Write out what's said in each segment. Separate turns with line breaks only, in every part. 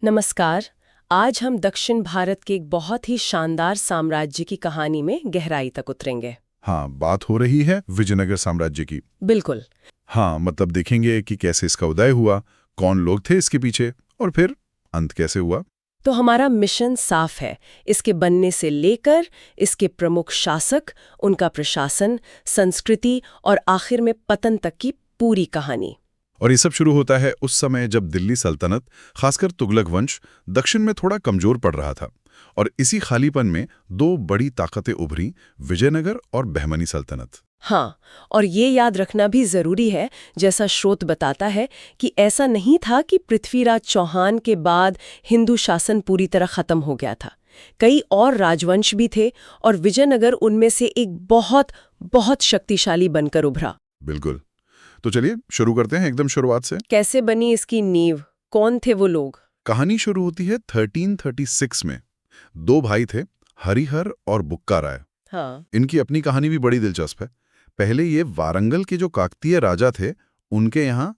नमस्कार। आज हम दक्षिण भारत के एक बहुत ही शानदार साम्राज्य की कहानी में गहराई तक उतरेंगे।
हाँ, बात हो रही है विजयनगर साम्राज्य की।
बिल्कुल।
हाँ, मतलब देखेंगे कि कैसे इसका उदय हुआ, कौन लोग थे इसके पीछे, और फिर अंत कैसे हुआ।
तो हमारा मिशन साफ है, इसके बनने से लेकर इसके प्रमुख शासक, उनका प्रशासन, संस्कृति और आखिर में पतन तक की पूरी कहानी।
और ये सब शुरू होता है उस समय जब दिल्ली सल्तनत, खासकर तुगलक वंश, दक्षिण में थोड़ा कमजोर पड़ रहा था। और इसी खालीपन में दो बड़ी ताकतें उभरी, विजयनगर और बहमनी सल्तनत।
हाँ, और ये याद रखना भी जरूरी है, जैसा स्रोत बताता है, कि ऐसा नहीं था कि पृथ्वीराज चौहान के बाद हिंदू शासन पूरी तरह खत्म हो गया था। कई और राजवंश भी थे और विजयनगर उनमें से एक बहुत बहुत शक्तिशाली बनकर उभरा।
बिल्कुल। तो चलिए शुरू करते हैं एकदम शुरुआत से।
कैसे बनी इसकी नींव? कौन थे वो लोग?
कहानी शुरू होती है 1336 में। दो भाई थे, हरिहर और बुक्का राय।
हाँ।
इनकी अपनी कहानी भी बड़ी दिलचस्प है। पहले ये वारंगल के जो काकतीय राजा थे, उनके यहाँ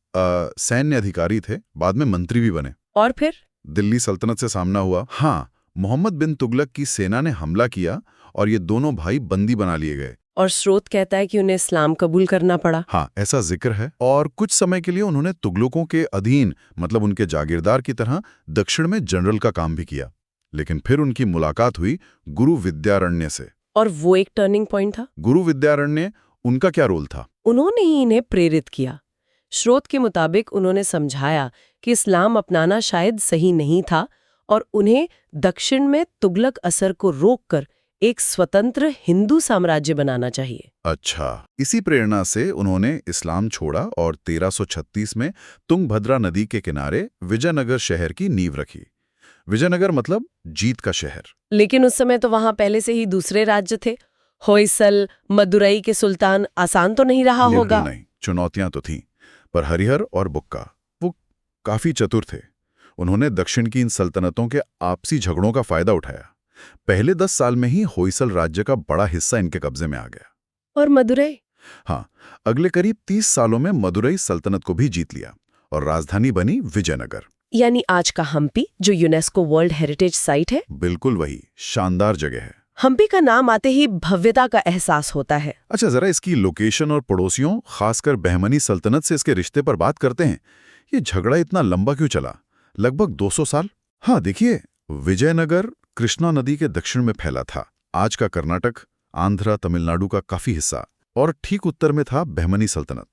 सैन्य अधिकारी थे, बाद में मंत्री भी बने।
और फिर
दिल्ली सल्तनत से सामना हुआ। हाँ, मोहम्मद बिन तुगलक की सेना ने हमला किया और ये दोनों भाई बंदी बना लिए गए।
और स्रोत कहता है कि उन्हें इस्लाम कबूल करना पड़ा।
हाँ, ऐसा जिक्र है। और कुछ समय के लिए उन्होंने तुगलकों के अधीन, मतलब उनके जागीरदार की तरह, दक्षिण में जनरल का काम भी किया। लेकिन फिर उनकी मुलाकात हुई गुरु विद्यारण्य से।
और वो एक टर्निंग पॉइंट था।
गुरु विद्यारण्य, उनका क्या रोल था?
उन्होंने ही इन्हें प्रेरित किया। स्रोत के मुताबिक उन्होंने समझाया कि इस्लाम अपनाना शायद सही नहीं था और उन्हें दक्षिण में तुगलक असर को रोककर एक स्वतंत्र हिंदू साम्राज्य बनाना चाहिए।
अच्छा, इसी प्रेरणा से उन्होंने इस्लाम छोड़ा और 1336 में तुंगभद्रा नदी के किनारे विजयनगर शहर की नींव रखी। विजयनगर मतलब जीत का शहर।
लेकिन उस समय तो वहां पहले से ही दूसरे राज्य थे। होयसल, मदुरई के सुल्तान आसान तो नहीं रहा होगा।
नहीं, चुनौतियां तो थीं। पर हरिहर और बुक्का, वो काफी चतुर थे। उन्होंने दक्षिण की इन सल्तनतों के आपसी झगड़ों का फायदा उठाया। पहले 10 साल में ही होयसल राज्य का बड़ा हिस्सा इनके कब्जे में आ गया।
और मदुरई?
हाँ, अगले करीब 30 सालों में मदुरई सल्तनत को भी जीत लिया और राजधानी बनी विजयनगर।
यानी आज का हम्पी, जो यूनेस्को वर्ल्ड हेरिटेज साइट है।
बिल्कुल वही शानदार जगह है।
हम्पी का नाम आते ही भव्यता का एहसास होता है।
अच्छा, जरा इसकी लोकेशन और पड़ोसियों, खासकर बहमनी सल्तनत से इसके रिश्ते पर बात करते हैं। ये झगड़ा इतना लंबा क्यों चला? लगभग 200 साल। हाँ, देखिए, विजयनगर कृष्णा नदी के दक्षिण में फैला था। आज का कर्नाटक, आंध्र, तमिलनाडु का काफी हिस्सा। और ठीक उत्तर में था बहमनी सल्तनत।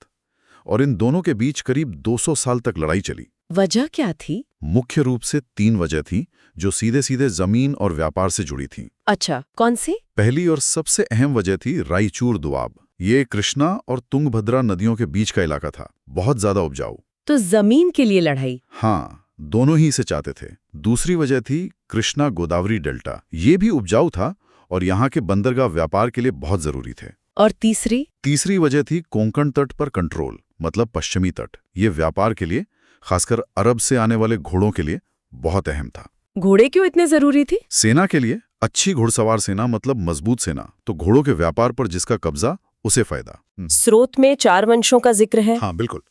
और इन दोनों के बीच करीब 200 साल तक लड़ाई चली।
वजह क्या थी?
मुख्य रूप से 3 वजह थी, जो सीधे सीधे जमीन और व्यापार से जुड़ी थीं।
अच्छा, कौन सी?
पहली और सबसे अहम वजह थी रायचूर दोआब। ये कृष्णा और तुंगभद्रा नदियों के बीच का इलाका था, बहुत ज्यादा उपजाऊ।
तो जमीन के लिए लड़ाई?
हाँ, दोनों ही इसे चाहते थे। दूसरी वजह थी कृष्णा गोदावरी डेल्टा। ये भी उपजाऊ था और यहाँ के बंदरगाह व्यापार के लिए बहुत जरूरी थे।
और तीसरी?
तीसरी वजह थी कोंकण तट पर कंट्रोल, मतलब पश्चिमी तट। ये व्यापार के लिए, खासकर अरब से आने वाले घोड़ों के लिए बहुत अहम था।
घोड़े क्यों इतने जरूरी थी?
सेना के लिए, अच्छी घुड़सवार सेना मतलब मजबूत सेना, तो घोड़ों के व्यापार पर जिसका कब्जा उसे फायदा।
स्रोत में 4 वंशों का जिक्र है।
हाँ बिल्कुल,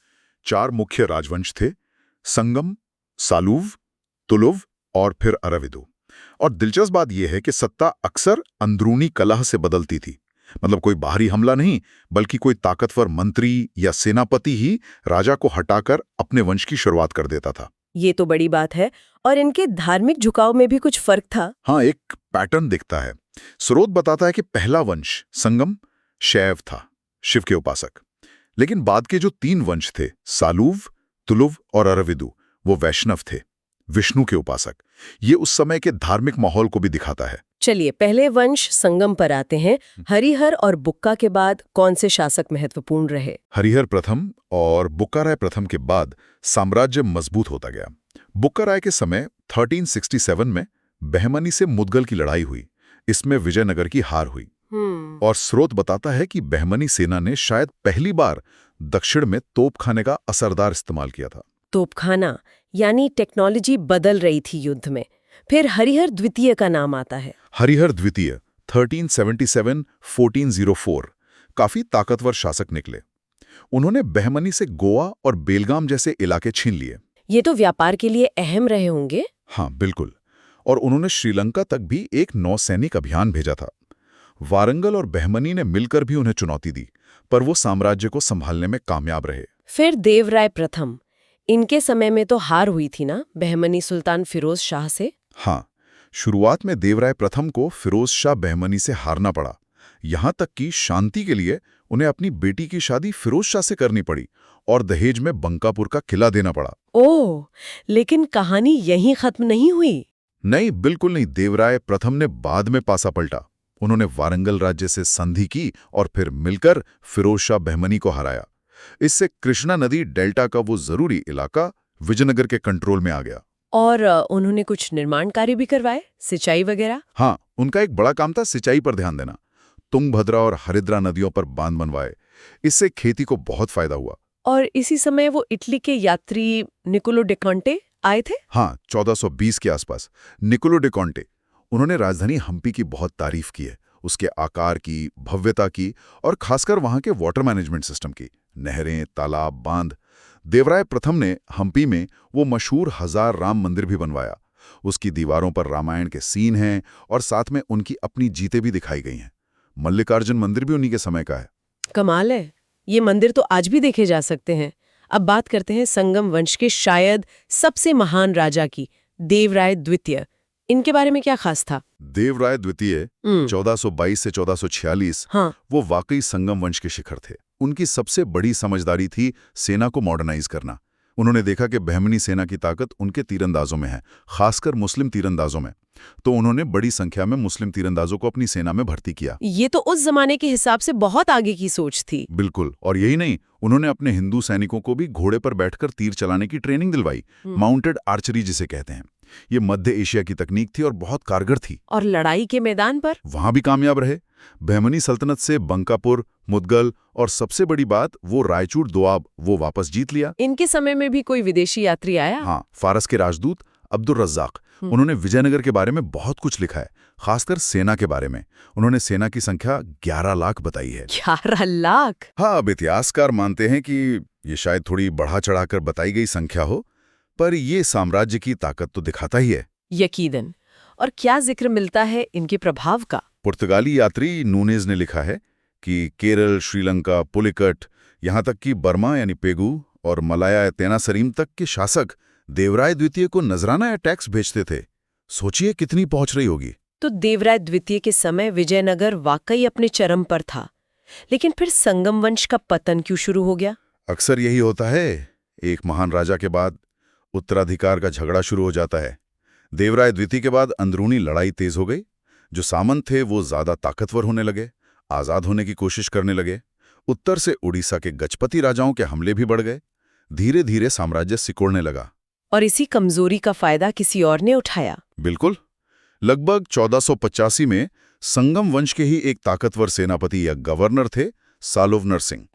4 मुख्य राजवंश थे, संगम, सालूव, तुलुव और फिर अरविदु। और दिलचस्प बात यह है कि सत्ता अक्सर अंदरूनी कलह से बदलती थी। मतलब कोई बाहरी हमला नहीं, बल्कि कोई ताकतवर मंत्री या सेनापति ही राजा को हटाकर अपने वंश की शुरुआत कर देता था।
ये तो बड़ी बात है। और इनके धार्मिक झुकाव में भी कुछ फर्क था।
हाँ, एक पैटर्न दिखता है। स्रोत बताता है कि पहला वंश संगम शैव था, शिव के उपासक। लेकिन बाद के जो 3 वंश थे, सालूव, तुलुव और अरविदु, वो वैष्णव थे, विष्णु के उपासक। ये उस समय के धार्मिक माहौल को भी दिखाता है।
चलिए पहले वंश संगम पर आते हैं। हरिहर और बुक्का के बाद कौन से शासक महत्वपूर्ण रहे?
हरिहर प्रथम और बुक्का राय प्रथम के बाद साम्राज्य मजबूत होता गया। बुक्का राय के समय 1367 में बहमनी से मुदगल की लड़ाई हुई। इसमें विजयनगर की हार हुई। और स्रोत बताता है कि बहमनी सेना ने शायद पहली बार दक्षिण में तोपखाने का असरदार इस्तेमाल किया था।
तोपखाना, यानी टेक्नोलॉजी बदल रही थी युद्ध में। फिर हरिहर द्वितीय का नाम आता है।
हरिहर द्वितीय 1377-1404 काफी ताकतवर शासक निकले। उन्होंने बहमनी से गोवा और बेलगाम जैसे इलाके छीन लिए।
ये तो व्यापार के लिए अहम रहे होंगे।
हाँ बिल्कुल। और उन्होंने श्रीलंका तक भी एक नौसैनिक अभियान भेजा था। वारंगल और बहमनी ने मिलकर भी उन्हें चुनौती दी, पर वो साम्राज्य को संभालने में कामयाब रहे।
फिर देवराय प्रथम, इनके समय में तो हार हुई थी ना बहमनी सुल्तान फिरोज शाह से?
हाँ, शुरुआत में देवराय प्रथम को फिरोज शाह बहमनी से हारना पड़ा। यहां तक कि शांति के लिए उन्हें अपनी बेटी की शादी फिरोज शाह से करनी पड़ी और दहेज में बंकापुर का किला देना पड़ा।
ओह, लेकिन कहानी यहीं खत्म नहीं हुई।
नहीं, बिल्कुल नहीं। देवराय प्रथम ने बाद में पासा पलटा। उन्होंने वारंगल राज्य से संधि की और फिर मिलकर फिरोज शाह बहमनी को हराया। इससे कृष्णा नदी डेल्टा का वो जरूरी इलाका विजयनगर के कंट्रोल में आ गया।
और उन्होंने कुछ निर्माण कार्य भी करवाए, सिंचाई वगैरह?
हाँ, उनका एक बड़ा काम था सिंचाई पर ध्यान देना। तुंगभद्रा और हरिद्रा नदियों पर बांध बनवाए। इससे खेती को बहुत फायदा हुआ।
और इसी समय वो इटली के यात्री निकोलो डे कॉन्टे आए थे?
हाँ, 1420 के आसपास निकोलो डे कॉन्टे। उन्होंने राजधानी हम्पी की बहुत तारीफ की है, उसके आकार की, भव्यता की और खासकर वहां के वाटर मैनेजमेंट सिस्टम की। नहरें, तालाब, बांध। देवराय प्रथम ने हम्पी में वो मशहूर 1000 राम मंदिर भी बनवाया। उसकी दीवारों पर रामायण के सीन हैं और साथ में उनकी अपनी जीतें भी दिखाई गई हैं। मल्लिकार्जुन मंदिर भी उन्हीं के समय का है।
कमाल है, ये मंदिर तो आज भी देखे जा सकते हैं। अब बात करते हैं संगम वंश के शायद सबसे महान राजा की, देवराय द्वितीय। इनके बारे में क्या खास था?
देवराय द्वितीय 1422 से 1446
हाँ।
वो वाकई संगम वंश के शिखर थे। उनकी सबसे बड़ी समझदारी थी सेना को मॉडर्नाइज करना। उन्होंने देखा कि बहमनी सेना की ताकत उनके तीरंदाजों में है, खासकर मुस्लिम तीरंदाजों में। तो उन्होंने बड़ी संख्या में मुस्लिम तीरंदाजों को अपनी सेना में भर्ती किया।
ये तो उस जमाने के हिसाब से बहुत आगे की सोच थी।
बिल्कुल। और यही नहीं, उन्होंने अपने हिंदू सैनिकों को भी घोड़े पर बैठकर तीर चलाने की ट्रेनिंग दिलवाई, माउंटेड आर्चरी जिसे कहते हैं। ये मध्य एशिया की तकनीक थी और बहुत कारगर थी।
और लड़ाई के मैदान पर?
वहां भी कामयाब रहे। बहमनी सल्तनत से बंकापुर, मुदगल और सबसे बड़ी बात वो रायचूर दोआब वो वापस जीत लिया।
इनके समय में भी कोई विदेशी यात्री आया?
हाँ, फारस के राजदूत अब्दुल रज्जाक। उन्होंने विजयनगर के बारे में बहुत कुछ लिखा है, खासकर सेना के बारे में। उन्होंने सेना की संख्या 11 लाख बताई है।
11 लाख?
हाँ, अब इतिहासकार मानते हैं कि ये शायद थोड़ी बढ़ा चढ़ाकर बताई गई संख्या हो, पर ये साम्राज्य की ताकत तो दिखाता ही है।
यकीनन। और क्या जिक्र मिलता है इनके प्रभाव का?
पुर्तगाली यात्री नूनेज ने लिखा है कि केरल, श्रीलंका, पुलिकट, यहाँ तक कि बर्मा यानी पेगू और मलाया तेनासरीम तक के शासक देवराय द्वितीय को नजराना या टैक्स भेजते थे। सोचिए कितनी पहुंच रही होगी।
तो देवराय द्वितीय के समय विजयनगर वाकई अपने चरम पर था, लेकिन फिर संगम वंश का पतन क्यों शुरू हो गया?
अक्सर यही होता है, एक महान राजा के बाद उत्तराधिकार का झगड़ा शुरू हो जाता है। देवराय द्वितीय के बाद अंदरूनी लड़ाई तेज हो गई। जो सामंत थे वो ज्यादा ताकतवर होने लगे, आजाद होने की कोशिश करने लगे। उत्तर से उड़ीसा के गजपति राजाओं के हमले भी बढ़ गए। धीरे धीरे साम्राज्य सिकुड़ने लगा।
और इसी कमजोरी का फायदा किसी और ने उठाया।
बिल्कुल। लगभग 1485 में संगम वंश के ही एक ताकतवर सेनापति या गवर्नर थे सालोव सिंह।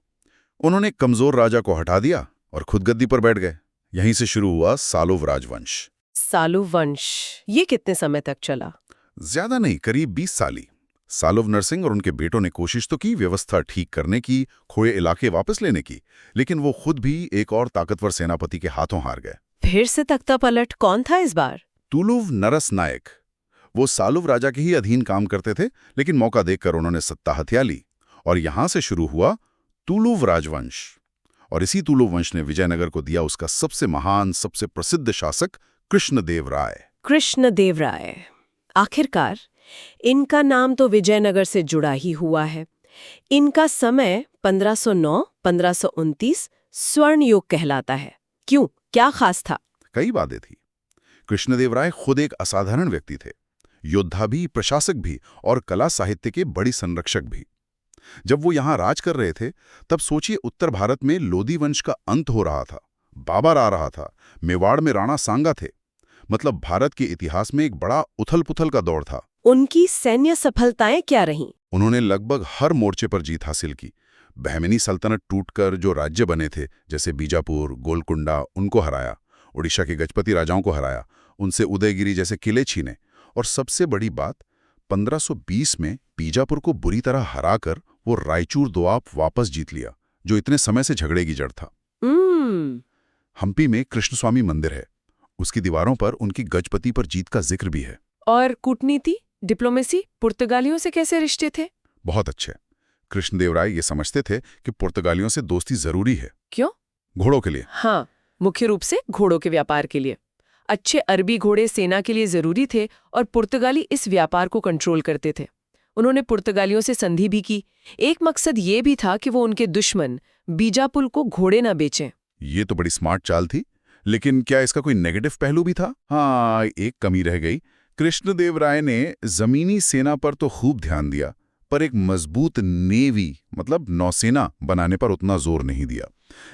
उन्होंने कमजोर राजा को हटा दिया और खुद गद्दी पर बैठ गए। यहीं से शुरू हुआ सालोव राजवंश।
सालोव वंश, ये कितने समय तक चला?
ज्यादा नहीं, करीब 20 साल ही। सालोव नरसिंह और उनके बेटों ने कोशिश तो की व्यवस्था ठीक करने की, खोए इलाके वापस लेने की, लेकिन वो खुद भी एक और ताकतवर सेनापति के हाथों हार गए।
फिर से तख्ता पलट कौन था इस बार?
तुलुव नरस नायक। वो सालुव राजा के ही अधीन काम करते थे, लेकिन मौका देखकर उन्होंने सत्ता हथिया ली और यहां से शुरू हुआ तुलुव राजवंश। और इसी तुलुव वंश ने विजयनगर को दिया उसका सबसे महान, सबसे प्रसिद्ध शासक कृष्णदेवराय।
कृष्णदेवराय। आखिरकार इनका नाम तो विजयनगर से जुड़ा ही हुआ है। इनका समय 1509-1529 स्वर्ण युग कहलाता है। क्यों, क्या खास था?
कई बातें थी। कृष्णदेवराय खुद एक असाधारण व्यक्ति थे, योद्धा भी, प्रशासक भी और कला साहित्य के बड़ी संरक्षक भी। जब वो यहां राज कर रहे थे, तब सोचिए उत्तर भारत में लोधी वंश का अंत हो रहा था, बाबर आ रहा था, मेवाड़ में राणा सांगा थे। मतलब भारत के इतिहास में एक बड़ा उथल-पुथल का दौर था।
उनकी सैन्य सफलताएं क्या रहीं?
उन्होंने लगभग हर मोर्चे पर जीत हासिल की। बहमनी सल्तनत टूटकर जो राज्य बने थे, जैसे बीजापुर, गोलकुंडा, उनको हराया। उड़ीसा के गजपति राजाओं को हराया, उनसे उदयगिरी जैसे किले छीने। और सबसे बड़ी बात, 1520 में बीजापुर को बुरी तरह हराकर वो रायचूर दोआब वापस जीत लिया, जो इतने समय से झगड़े की जड़ था। हम्पी में कृष्णस्वामी मंदिर है उसकी दीवारों पर उनकी गजपति पर जीत का जिक्र भी है।
और कूटनीति, डिप्लोमेसी, पुर्तगालियों से कैसे रिश्ते थे?
बहुत अच्छे। कृष्णदेवराय ये समझते थे कि पुर्तगालियों से दोस्ती जरूरी है।
क्यों?
घोड़ों के लिए।
हाँ, मुख्य रूप से घोड़ों के व्यापार के लिए। अच्छे अरबी घोड़े सेना के लिए जरूरी थे और पुर्तगाली इस व्यापार को कंट्रोल करते थे। उन्होंने पुर्तगालियों से संधि भी की। एक मकसद ये भी था कि वो उनके दुश्मन बीजापुर को घोड़े न बेचें।
ये तो बड़ी स्मार्ट चाल थी, लेकिन क्या इसका कोई नेगेटिव पहलू भी था? हाँ, एक कमी रह गई। कृष्णदेवराय ने जमीनी सेना पर तो खूब ध्यान दिया, पर एक मजबूत नेवी मतलब नौसेना बनाने पर उतना जोर नहीं दिया।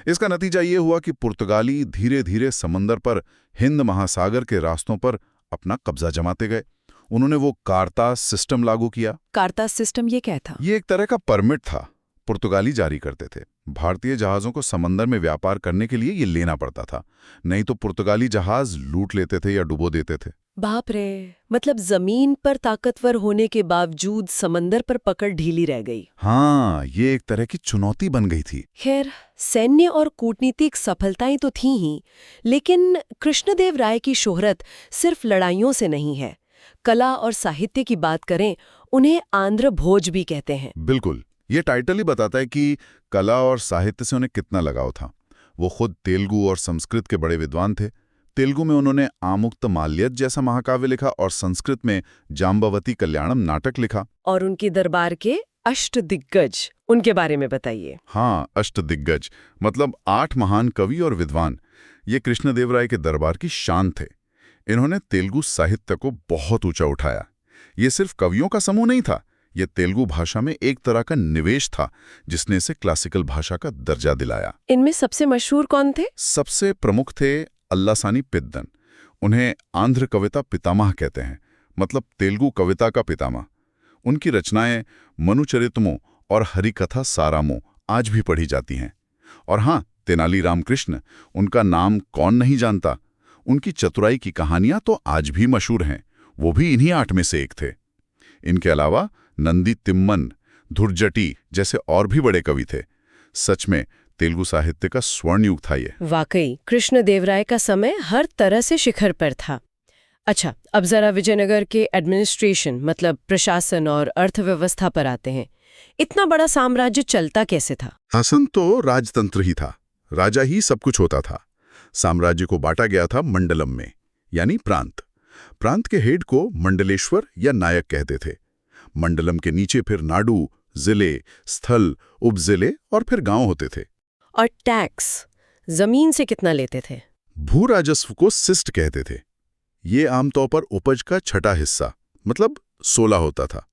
इसका नतीजा ये हुआ कि पुर्तगाली धीरे धीरे समंदर पर, हिंद महासागर के रास्तों पर अपना कब्जा जमाते गए। उन्होंने वो कार्ता सिस्टम लागू किया।
कार्ता सिस्टम ये क्या था?
ये एक तरह का परमिट था, पुर्तगाली जारी करते थे। भारतीय जहाज़ों को समंदर में व्यापार करने के लिए ये लेना पड़ता था, नहीं तो पुर्तगाली जहाज लूट लेते थे या डुबो देते थे।
बाप रे, मतलब जमीन पर ताकतवर होने के बावजूद समंदर पर पकड़ ढीली रह गई।
हाँ, ये एक तरह की चुनौती बन गई थी।
खैर, सैन्य और कूटनीतिक सफलताएं तो थीं ही, लेकिन कृष्णदेवराय की शोहरत सिर्फ लड़ाइयों से नहीं है। कला और साहित्य की बात करें, उन्हें आंध्र भोज भी कहते हैं।
बिल्कुल, ये टाइटल ही बताता है कि कला और साहित्य से उन्हें कितना लगाव था। वो खुद तेलुगु और संस्कृत के बड़े विद्वान थे। तेलुगु में उन्होंने आमुक्तमाल्यद जैसा महाकाव्य लिखा और संस्कृत में जाम्बवती कल्याणम नाटक लिखा।
और उनके दरबार के अष्टदिग्गज, उनके बारे में बताइए।
हाँ, अष्टदिग्गज मतलब 8 महान कवि और विद्वान। ये कृष्णदेवराय के दरबार की शान थे। इन्होंने तेलुगु साहित्य को बहुत ऊंचा उठाया। ये सिर्फ कवियों का समूह नहीं था, ये तेलुगु भाषा में एक तरह का निवेश था, जिसने इसे क्लासिकल भाषा का दर्जा दिलाया।
इनमें सबसे मशहूर कौन थे?
सबसे प्रमुख थे अल्लासानी पिद्दन। उन्हें आंध्र कविता पितामह कहते हैं, मतलब तेलुगु कविता का पितामह। उनकी रचनाएं मनुचरितमो और हरिकथा सारामो आज भी पढ़ी जाती हैं। और हाँ, तेनाली रामकृष्ण, उनका नाम कौन नहीं जानता। उनकी चतुराई की कहानियां तो आज भी मशहूर हैं। वो भी इन्हीं 8 में से एक थे। इनके अलावा नंदी तिम्मन, धुर्जटी जैसे और भी बड़े कवि थे। सच में तेलुगु साहित्य का स्वर्ण युग था ये।
वाकई कृष्णदेवराय का समय हर तरह से शिखर पर था। अच्छा, अब जरा विजयनगर के एडमिनिस्ट्रेशन मतलब प्रशासन और अर्थव्यवस्था पर आते हैं। इतना बड़ा साम्राज्य चलता कैसे था?
शासन तो राजतंत्र ही था, राजा ही सब कुछ होता था। साम्राज्य को बांटा गया था मंडलम में, यानी प्रांत। प्रांत के हेड को मंडलेश्वर या नायक कहते थे। मंडलम के नीचे फिर नाडु, जिले, स्थल, उपजिले और फिर गांव होते थे।
और टैक्स जमीन से कितना लेते थे?
भू राजस्व को सिस्ट कहते थे। ये आमतौर पर उपज का छठा हिस्सा मतलब 16 होता था।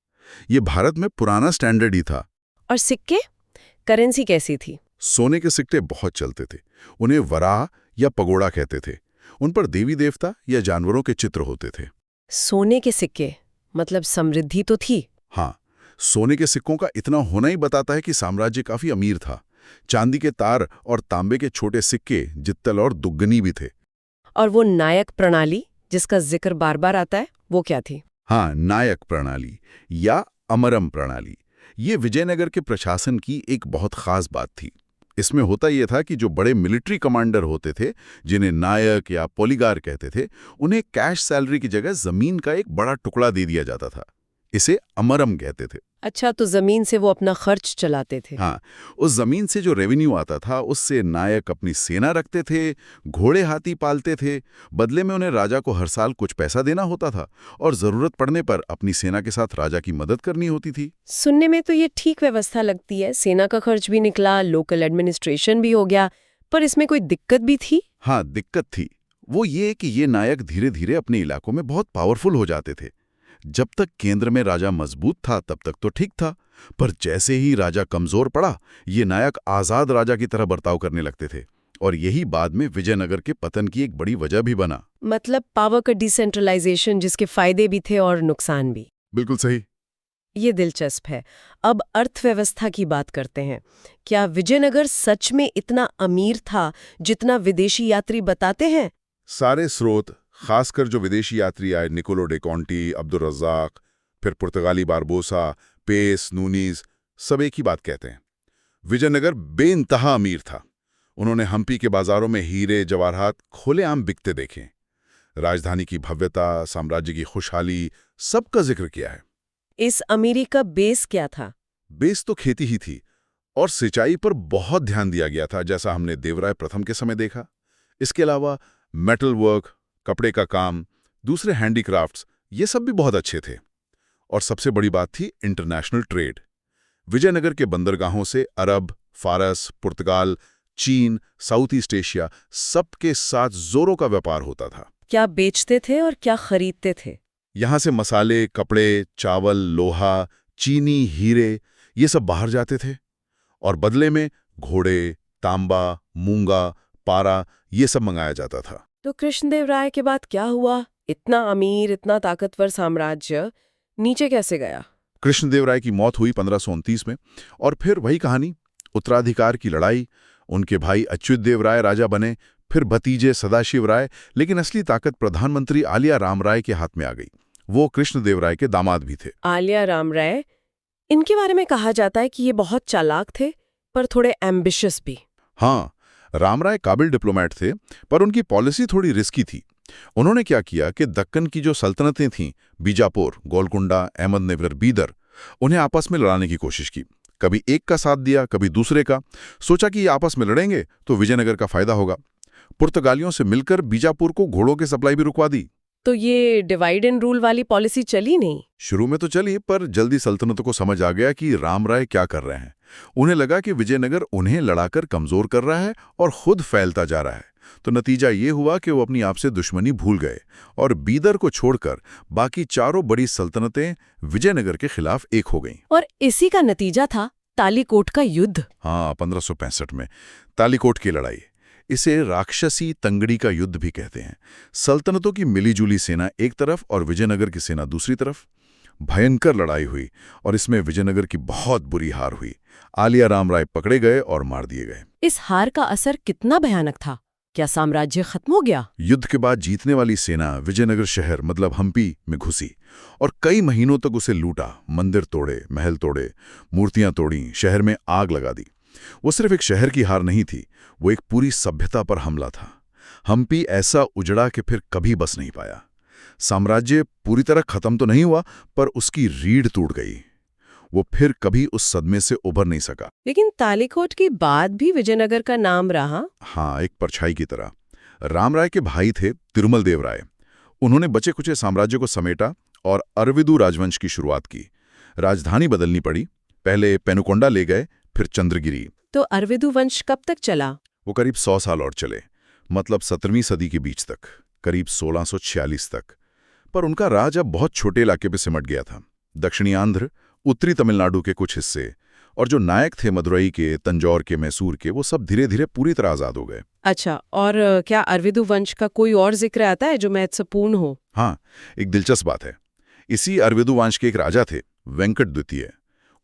ये भारत में पुराना स्टैंडर्ड ही था।
और सिक्के, करेंसी कैसी थी?
सोने के सिक्के बहुत चलते थे। उन्हें वराह या पगोड़ा कहते थे। उन पर देवी देवता या जानवरों के चित्र होते थे।
सोने के सिक्के मतलब समृद्धि तो थी।
हाँ, सोने के सिक्कों का इतना होना ही बताता है कि साम्राज्य काफी अमीर था। चांदी के तार और तांबे के छोटे सिक्के जित्तल और दुग्गनी भी थे।
और वो नायक प्रणाली जिसका जिक्र बार बार आता है, वो क्या थी?
हाँ, नायक प्रणाली या अमरम प्रणाली, ये विजयनगर के प्रशासन की एक बहुत खास बात थी। इसमें होता यह था कि जो बड़े मिलिट्री कमांडर होते थे, जिन्हें नायक या पोलीगार कहते थे, उन्हें कैश सैलरी की जगह जमीन का एक बड़ा टुकड़ा दे दिया जाता था। इसे अमरम कहते थे।
अच्छा, तो जमीन से वो अपना खर्च चलाते थे।
हाँ, उस जमीन से जो रेवेन्यू आता था उससे नायक अपनी सेना रखते थे, घोड़े हाथी पालते थे। बदले में उन्हें राजा को हर साल कुछ पैसा देना होता था और जरूरत पड़ने पर अपनी सेना के साथ राजा की मदद करनी होती थी।
सुनने में तो ये ठीक व्यवस्था लगती है, सेना का खर्च भी निकला, लोकल एडमिनिस्ट्रेशन भी हो गया। पर इसमें कोई दिक्कत भी थी?
हाँ, दिक्कत थी। वो ये कि ये नायक धीरे धीरे अपने इलाकों में बहुत पावरफुल हो जाते थे। जब तक केंद्र में राजा मजबूत था तब तक तो ठीक था, पर जैसे ही राजा कमजोर पड़ा, ये नायक आजाद राजा की तरह बर्ताव करने लगते थे। और यही बाद में विजयनगर के पतन की एक बड़ी वजह भी बना।
मतलब पावर का डिसेंट्रलाइजेशन, जिसके फायदे भी थे और नुकसान भी।
बिल्कुल सही।
ये दिलचस्प है। अब अर्थव्यवस्था की बात करते हैं। क्या विजयनगर सच में इतना अमीर था जितना विदेशी यात्री बताते हैं?
सारे स्रोत, खासकर जो विदेशी यात्री आए, निकोलो डे कॉन्टी, अब्दुल रज़ाक, फिर पुर्तगाली बारबोसा, पेस, नूनीज, सब एक ही बात कहते हैं। विजयनगर बेइंतहा अमीर था। उन्होंने हम्पी के बाजारों में हीरे जवाहरात खुलेआम बिकते देखे। राजधानी की भव्यता, साम्राज्य की खुशहाली, सबका जिक्र किया है।
इस अमीरी का बेस क्या था?
बेस तो खेती ही थी और सिंचाई पर बहुत ध्यान दिया गया था, जैसा हमने देवराय प्रथम के समय देखा। इसके अलावा मेटल वर्क, कपड़े का काम, दूसरे हैंडीक्राफ्ट्स, ये सब भी बहुत अच्छे थे। और सबसे बड़ी बात थी इंटरनेशनल ट्रेड। विजयनगर के बंदरगाहों से अरब, फारस, पुर्तगाल, चीन, साउथ ईस्ट एशिया सबके साथ जोरों का व्यापार होता था।
क्या बेचते थे और क्या खरीदते थे?
यहां से मसाले, कपड़े, चावल, लोहा, चीनी, हीरे, ये सब बाहर जाते थे और बदले में घोड़े, तांबा, मूंगा, पारा, ये सब मंगाया जाता था।
तो कृष्णदेवराय के बाद क्या हुआ? इतना अमीर, इतना ताकतवर साम्राज्य नीचे कैसे गया?
कृष्णदेवराय की मौत हुई 1529 में और फिर वही कहानी, उत्तराधिकार की लड़ाई। उनके भाई अच्युत देव राय राजा बने, फिर भतीजे सदाशिव राय, लेकिन असली ताकत प्रधानमंत्री आलिया राम राय के हाथ में आ गई। वो कृष्णदेवराय के दामाद भी थे।
आलिया राम राय, इनके बारे में कहा जाता है कि ये बहुत चालाक थे, पर थोड़े एम्बिशियस भी।
हाँ, राम राय काबिल डिप्लोमेट थे, पर उनकी पॉलिसी थोड़ी रिस्की थी। उन्होंने क्या किया कि दक्कन की जो सल्तनतें थीं, बीजापुर, गोलकुंडा, अहमदनगर, बीदर, उन्हें आपस में लड़ाने की कोशिश की। कभी एक का साथ दिया, कभी दूसरे का। सोचा कि ये आपस में लड़ेंगे तो विजयनगर का फायदा होगा। पुर्तगालियों से मिलकर बीजापुर को घोड़ों की सप्लाई भी रुकवा दी।
तो ये डिवाइड एंड रूल वाली पॉलिसी चली नहीं?
शुरू में तो चली, पर जल्दी सल्तनतों को समझ आ गया कि राम राय क्या कर रहे हैं। उन्हें लगा कि विजयनगर उन्हें लड़ाकर कमजोर कर रहा है और खुद फैलता जा रहा है। तो नतीजा ये हुआ कि वो अपनी आपसे दुश्मनी भूल गए और बीदर को छोड़कर बाकी चारों बड़ी सल्तनतें विजयनगर के खिलाफ एक हो गईं।
और इसी का नतीजा था तालीकोट का युद्ध।
हाँ, 1565 में तालीकोट की लड़ाई। इसे राक्षसी तंगड़ी का युद्ध भी कहते हैं। सल्तनतों की मिलीजुली सेना एक तरफ और विजयनगर की सेना दूसरी तरफ। भयंकर लड़ाई हुई और इसमें विजयनगर की बहुत बुरी हार हुई। आलिया राम राय पकड़े गए और मार दिए गए।
इस हार का असर कितना भयानक था? क्या साम्राज्य खत्म हो गया?
युद्ध के बाद जीतने वाली सेना विजयनगर शहर मतलब हम्पी में घुसी और कई महीनों तक उसे लूटा। मंदिर तोड़े, महल तोड़े, मूर्तियां तोड़ी, शहर में आग लगा दी। वो सिर्फ एक शहर की हार नहीं थी, वो एक पूरी सभ्यता पर हमला था। हम्पी ऐसा उजड़ा कि फिर कभी बस नहीं पाया। साम्राज्य पूरी तरह खत्म तो नहीं हुआ, पर उसकी रीढ़ टूट गई। वो फिर कभी उस सदमे से उभर नहीं सका।
लेकिन तालीकोट के बाद भी विजयनगर का नाम रहा।
हाँ, एक परछाई की तरह। राम राय के भाई थे तिरुमल देव राय। उन्होंने बचे कुचे साम्राज्य को समेटा और अरविदु राजवंश की शुरुआत की। राजधानी बदलनी पड़ी, पहले पेनुकोंडा ले गए, फिर चंद्रगिरी।
तो अरविदु वंश कब तक चला?
वो करीब 100 साल और चले, मतलब 17वीं सदी के बीच तक, करीब 1646 तक। पर उनका राज अब बहुत छोटे इलाके पे सिमट गया था। दक्षिणी आंध्र, उत्तरी तमिलनाडु के कुछ हिस्से और जो नायक थे मदुरई के, तंजौर के, मैसूर के, वो सब धीरे धीरे पूरी तरह आजाद हो गए।
अच्छा, और क्या अरविदु वंश का कोई और जिक्र आता है जो महत्वपूर्ण हो?
हाँ, एक दिलचस्प बात है। इसी अरविदु वंश के एक राजा थे, वेंकट द्वितीय।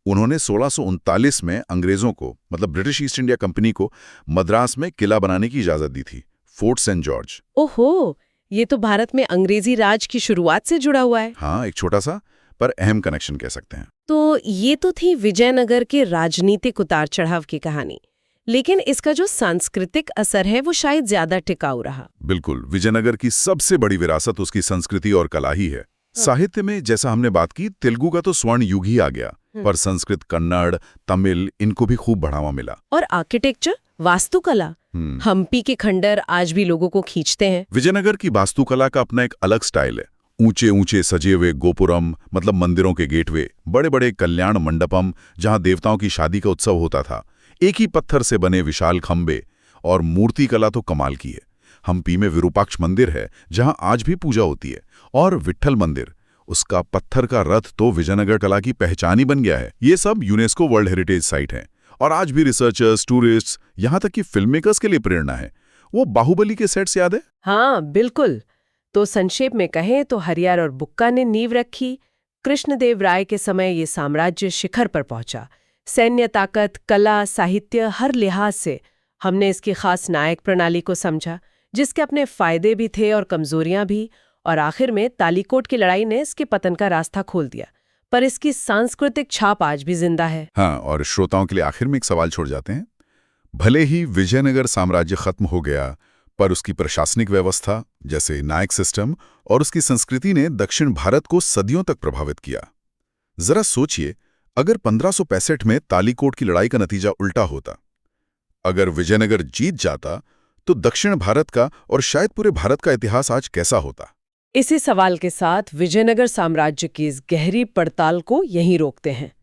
उन्होंने 1639 में अंग्रेजों को, मतलब ब्रिटिश ईस्ट इंडिया कंपनी को, मद्रास में किला बनाने की इजाजत दी थी, फोर्ट सेंट जॉर्ज।
ओहो, ये तो भारत में अंग्रेजी राज की शुरुआत से जुड़ा हुआ है।
हाँ, एक छोटा सा पर अहम कनेक्शन कह सकते हैं।
तो ये तो थी विजयनगर के राजनीतिक उतार चढ़ाव की कहानी, लेकिन इसका जो सांस्कृतिक असर है वो शायद ज्यादा टिकाऊ रहा।
बिल्कुल, विजयनगर की सबसे बड़ी विरासत उसकी संस्कृति और कला ही है। साहित्य में जैसा हमने बात की, तेलुगु का तो स्वर्ण युग ही आ गया, पर संस्कृत, कन्नड़, तमिल, इनको भी खूब बढ़ावा मिला।
और आर्किटेक्चर, वास्तुकला, हम्पी के खंडर आज भी लोगों को खींचते हैं।
विजयनगर की वास्तुकला का अपना एक अलग स्टाइल है। ऊंचे ऊंचे सजे हुए गोपुरम, मतलब मंदिरों के गेटवे, बड़े बड़े कल्याण मंडपम जहां देवताओं की शादी का उत्सव होता था, एक ही पत्थर से बने विशाल खंबे, और मूर्ति कला तो कमाल की है। हम्पी में विरूपाक्ष मंदिर है जहां आज भी पूजा होती है, और विट्ठल मंदिर, उसका पत्थर का रथ तो विजयनगर कला की पहचान ही बन गया है। ये सब यूनेस्को वर्ल्ड हेरिटेज साइट हैं और आज भी रिसर्चर्स, टूरिस्ट्स, यहां तक कि फिल्म मेकर्स के लिए प्रेरणा है। वो बाहुबली के सेट्स याद है?
हाँ बिल्कुल। तो संक्षेप में कहें तो हरियार और बुक्का ने नींव रखी। कृष्णदेव राय के समय ये साम्राज्य शिखर पर पहुंचा। सैन्य ताकत, कला, साहित्य, हर लिहाज से हमने इसकी खास नायक प्रणाली को समझा, जिसके अपने फायदे भी थे और कमजोरियां भी। और आखिर में तालीकोट की लड़ाई ने इसके पतन का रास्ता खोल दिया, पर इसकी सांस्कृतिक छाप आज भी जिंदा है।
हाँ, और श्रोताओं के लिए आखिर में एक सवाल छोड़ जाते हैं। भले ही विजयनगर साम्राज्य खत्म हो गया, पर उसकी प्रशासनिक व्यवस्था जैसे नायक सिस्टम और उसकी संस्कृति ने दक्षिण भारत को सदियों तक प्रभावित किया। जरा सोचिए, अगर 1565 में तालीकोट की लड़ाई का नतीजा उल्टा होता, अगर विजयनगर जीत जाता, तो दक्षिण भारत का और शायद पूरे भारत का इतिहास आज कैसा होता?
इसी सवाल के साथ विजयनगर साम्राज्य की इस गहरी पड़ताल को यहीं रोकते हैं।